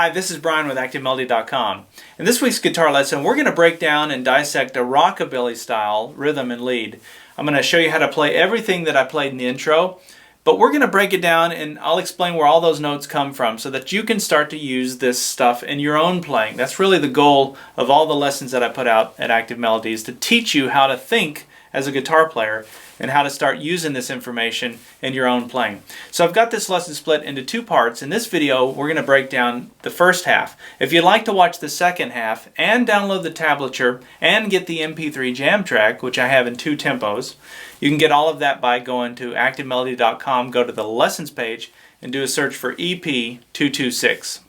Hi, this is Brian with ActiveMelody.com. In this week's guitar lesson, we're going to break down and dissect a rockabilly style rhythm and lead. I'm going to show you how to play everything that I played in the intro, but we're going to break it down and I'll explain where all those notes come from so that you can start to use this stuff in your own playing. That's really the goal of all the lessons that I put out at Active Melody, is to teach you how to think as a guitar player and how to start using this information in your own playing. So I've got this lesson split into two parts. In this video, we're going to break down the first half. If you'd like to watch the second half and download the tablature and get the MP3 jam track, which I have in 2 tempos, you can get all of that by going to ActiveMelody.com, go to the lessons page, and do a search for EP226.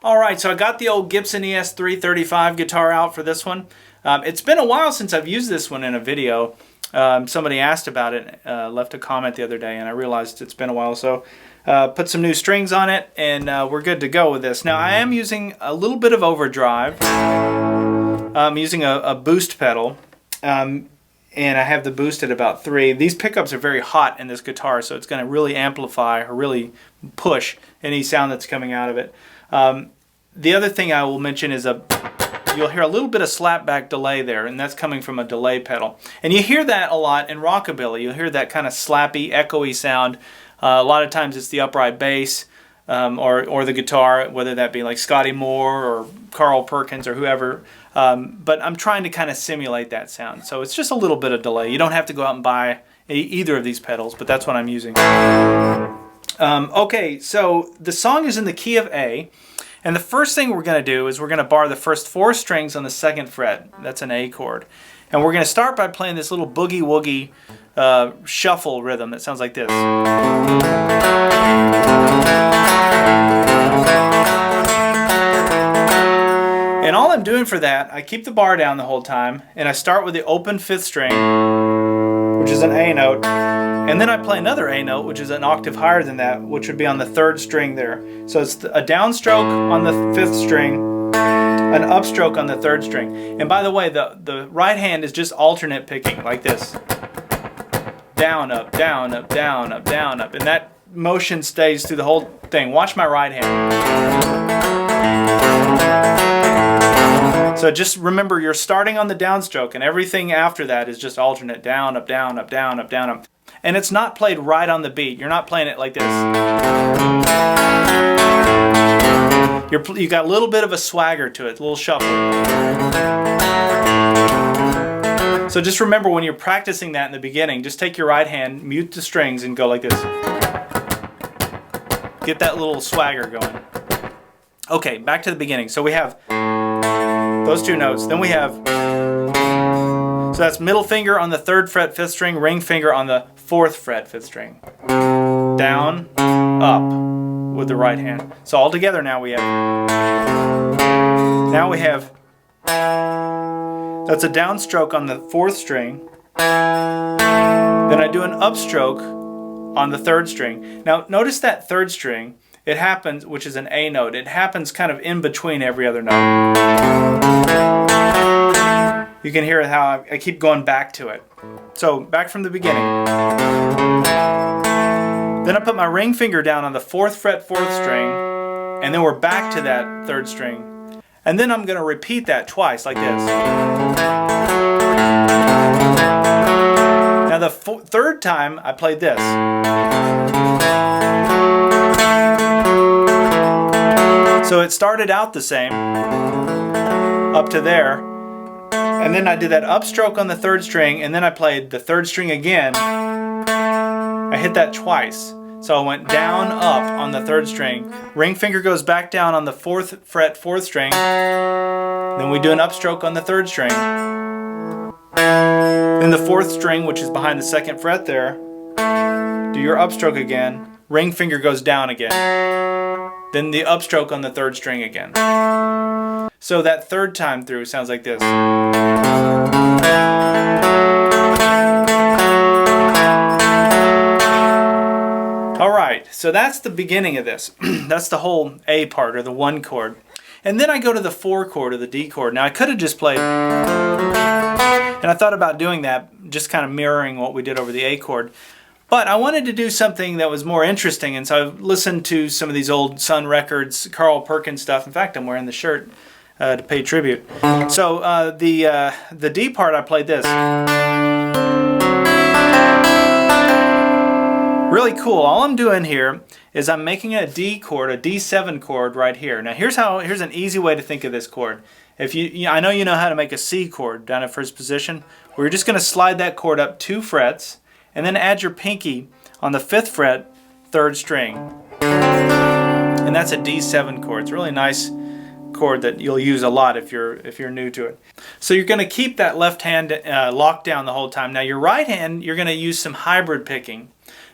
Alright, so I got the old Gibson ES335 guitar out for this one. It's been a while since I've used this one in a video. Somebody asked about it, left a comment the other day, and I realized it's been a while, so put some new strings on it, and we're good to go with this. Now I am using a little bit of overdrive. I'm using a boost pedal, and I have the boost at about 3. These pickups are very hot in this guitar, so it's going to really amplify or really push any sound that's coming out of it. The other thing I will mention is you'll hear a little bit of slapback delay there, and that's coming from a delay pedal. And you hear that a lot in rockabilly. You'll hear that kind of slappy, echoey sound. A lot of times it's the upright bass or the guitar, whether that be like Scotty Moore or Carl Perkins or whoever. But I'm trying to kind of simulate that sound. So it's just a little bit of delay. You don't have to go out and buy either of these pedals, but that's what I'm using. Okay, so the song is in the key of A. And the first thing we're going to do is we're going to bar the first 4 strings on the 2nd fret. That's an A chord. And we're going to start by playing this little boogie-woogie shuffle rhythm that sounds like this. And all I'm doing for that, I keep the bar down the whole time, and I start with the open 5th string, which is an A note. And then I play another A note, which is an octave higher than that, which would be on the 3rd string there. So it's a downstroke on the 5th string, an upstroke on the 3rd string. And by the way, the right hand is just alternate picking, like this. Down, up, down, up, down, up, down, up. And that motion stays through the whole thing. Watch my right hand. So just remember, you're starting on the downstroke, and everything after that is just alternate. Down, up, down, up, down, up, down, up. And it's not played right on the beat. You're not playing it like this. You got a little bit of a swagger to it, a little shuffle. So just remember, when you're practicing that in the beginning, just take your right hand, mute the strings, and go like this. Get that little swagger going. Okay, back to the beginning. So we have those 2 notes. Then we have, so that's middle finger on the 3rd fret 5th string, ring finger on the 4th fret 5th string. Down, up with the right hand. So all together now we have, that's a downstroke on the 4th string. Then I do an upstroke on the 3rd string. Now notice that 3rd string, it happens, which is an A note, it happens kind of in between every other note. You can hear how I keep going back to it. So back from the beginning. Then I put my ring finger down on the 4th fret 4th string, and then we're back to that 3rd string. And then I'm going to repeat that twice like this. Now the 3rd time I played this. So it started out the same up to there. And then I did that upstroke on the 3rd string, and then I played the 3rd string again. I hit that twice. So I went down, up on the 3rd string. Ring finger goes back down on the 4th fret 4th string. Then we do an upstroke on the 3rd string. Then the 4th string, which is behind the 2nd fret there, do your upstroke again. Ring finger goes down again. Then the upstroke on the 3rd string again. So that 3rd time through sounds like this. Alright, so that's the beginning of this. That's the whole A part, or the 1 chord. And then I go to the 4 chord, or the D chord. Now I could have just played, and I thought about doing that, just kind of mirroring what we did over the A chord. But I wanted to do something that was more interesting, and so I've listened to some of these old Sun Records, Carl Perkins stuff. In fact, I'm wearing the shirt to pay tribute. So the D part, I played this. Really cool. All I'm doing here is I'm making a D chord, a D7 chord right here. Now here's an easy way to think of this chord. If I know you know how to make a C chord down at first position. We're just going to slide that chord up 2 frets and then add your pinky on the 5th fret, 3rd string. And that's a D7 chord. It's a really nice chord that you'll use a lot if you're new to it. So you're going to keep that left hand locked down the whole time. Now your right hand, you're going to use some hybrid picking.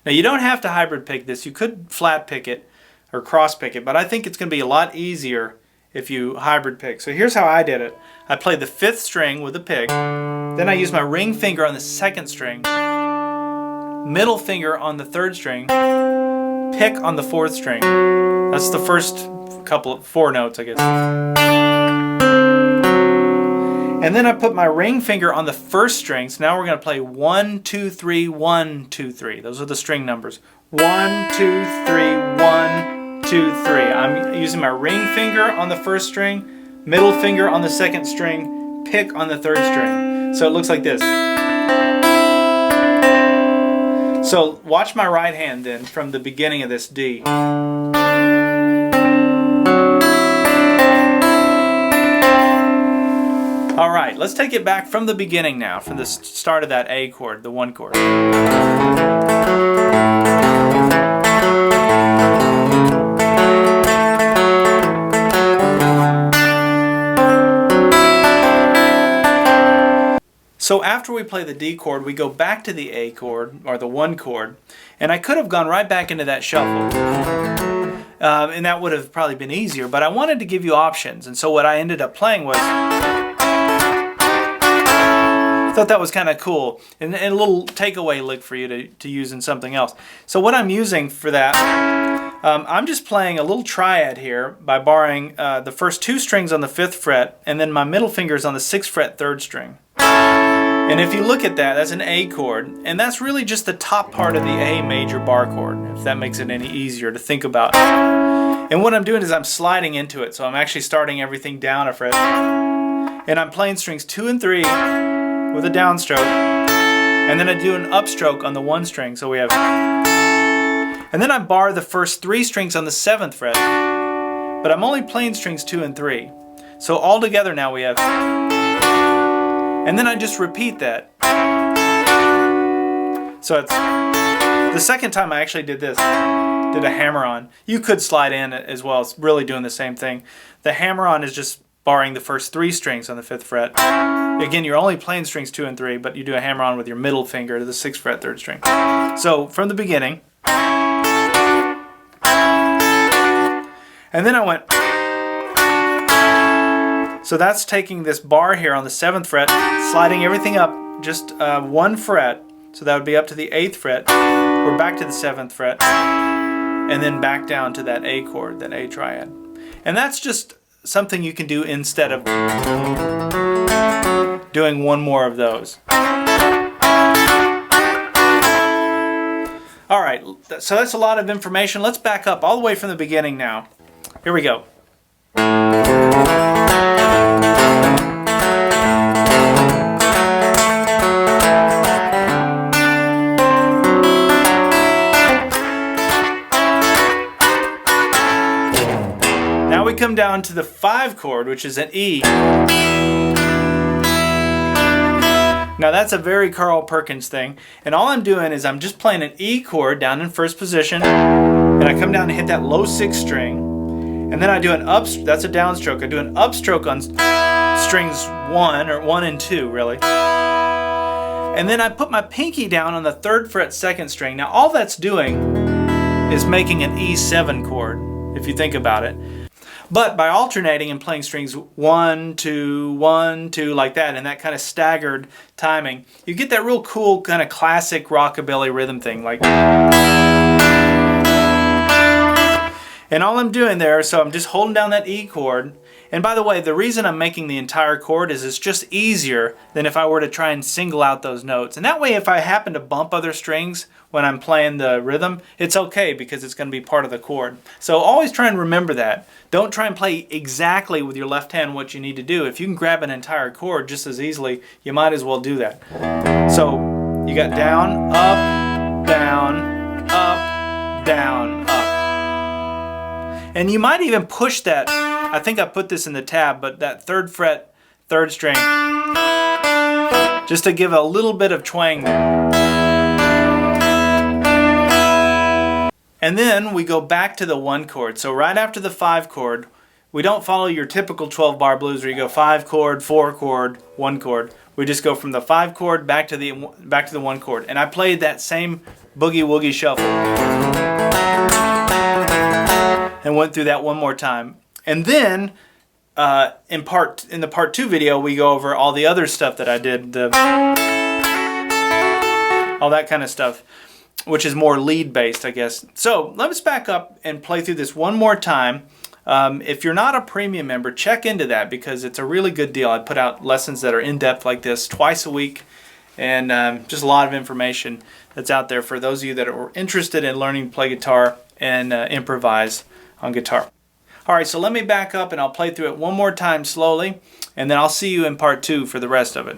Now you don't have to hybrid pick this. You could flat pick it or cross pick it, but I think it's going to be a lot easier if you hybrid pick. So here's how I did it. I played the 5th string with a pick, then I used my ring finger on the 2nd string, middle finger on the 3rd string, pick on the 4th string. That's the first 4 notes, I guess. And then I put my ring finger on the 1st string. So now we're going to play 1, 2, 3, 1, 2, 3. Those are the string numbers. 1, 2, 3, 1, 2, 3. I'm using my ring finger on the 1st string, middle finger on the 2nd string, pick on the 3rd string. So it looks like this. So watch my right hand then from the beginning of this D. All right, let's take it back from the beginning now, from the start of that A chord, the 1 chord. So after we play the D chord, we go back to the A chord, or the 1 chord, and I could have gone right back into that shuffle. And that would have probably been easier, but I wanted to give you options, and so what I ended up playing was... I thought that was kind of cool, and a little takeaway lick for you to use in something else. So what I'm using for that, I'm just playing a little triad here by borrowing the first 2 strings on the 5th fret, and then my middle finger is on the 6th fret 3rd string. And if you look at that, that's an A chord, and that's really just the top part of the A major bar chord, if that makes it any easier to think about. And what I'm doing is I'm sliding into it, so I'm actually starting everything down a fret, and I'm playing strings 2 and 3 with a downstroke, and then I do an upstroke on the 1 string, so we have, and then I bar the first 3 strings on the 7th fret, but I'm only playing strings 2 and 3, so all together now we have, and then I just repeat that. So it's the second time I actually did this, did a hammer-on. You could slide in as well, it's really doing the same thing. The hammer-on is just barring the first 3 strings on the 5th fret. Again, you're only playing strings 2 and 3, but you do a hammer-on with your middle finger to the 6th fret 3rd string. So from the beginning, and then I went, so that's taking this bar here on the 7th fret, sliding everything up just 1 fret, so that would be up to the 8th fret, we're back to the 7th fret, and then back down to that A chord, that A triad. And that's just something you can do instead of doing one more of those. All right, so that's a lot of information. Let's back up all the way from the beginning now. Here we go. Now we come down to the 5 chord, which is an E. Now that's a very Carl Perkins thing, and all I'm doing is I'm just playing an E chord down in first position, and I come down and hit that low 6th string, and then I do an that's a downstroke. I do an upstroke on strings 1 or 1 and 2 really, and then I put my pinky down on the 3rd fret 2nd string. Now all that's doing is making an E7 chord, if you think about it. But by alternating and playing strings 1, 2, 1, 2 like that, and that kind of staggered timing, you get that real cool kind of classic rockabilly rhythm thing, like. And all I'm doing there, so I'm just holding down that E chord, And by the way, the reason I'm making the entire chord is it's just easier than if I were to try and single out those notes. And that way, if I happen to bump other strings when I'm playing the rhythm, it's okay because it's going to be part of the chord. So always try and remember that. Don't try and play exactly with your left hand what you need to do. If you can grab an entire chord just as easily, you might as well do that. So you got down, up, down, up, down, up. And you might even push that. I think I put this in the tab, but that 3rd fret, 3rd string, just to give a little bit of twang there. And then we go back to the 1 chord. So right after the 5 chord, we don't follow your typical 12-bar blues where you go 5 chord, 4 chord, 1 chord. We just go from the 5 chord back to the 1 chord. And I played that same boogie-woogie shuffle and went through that one more time. And then in the part 2 video, we go over all the other stuff that I did, all that kind of stuff, which is more lead based, I guess. So let's back up and play through this one more time. If you're not a premium member, check into that because it's a really good deal. I put out lessons that are in depth like this twice a week, and just a lot of information that's out there for those of you that are interested in learning to play guitar and improvise on guitar. All right, so let me back up and I'll play through it one more time slowly, and then I'll see you in part 2 for the rest of it.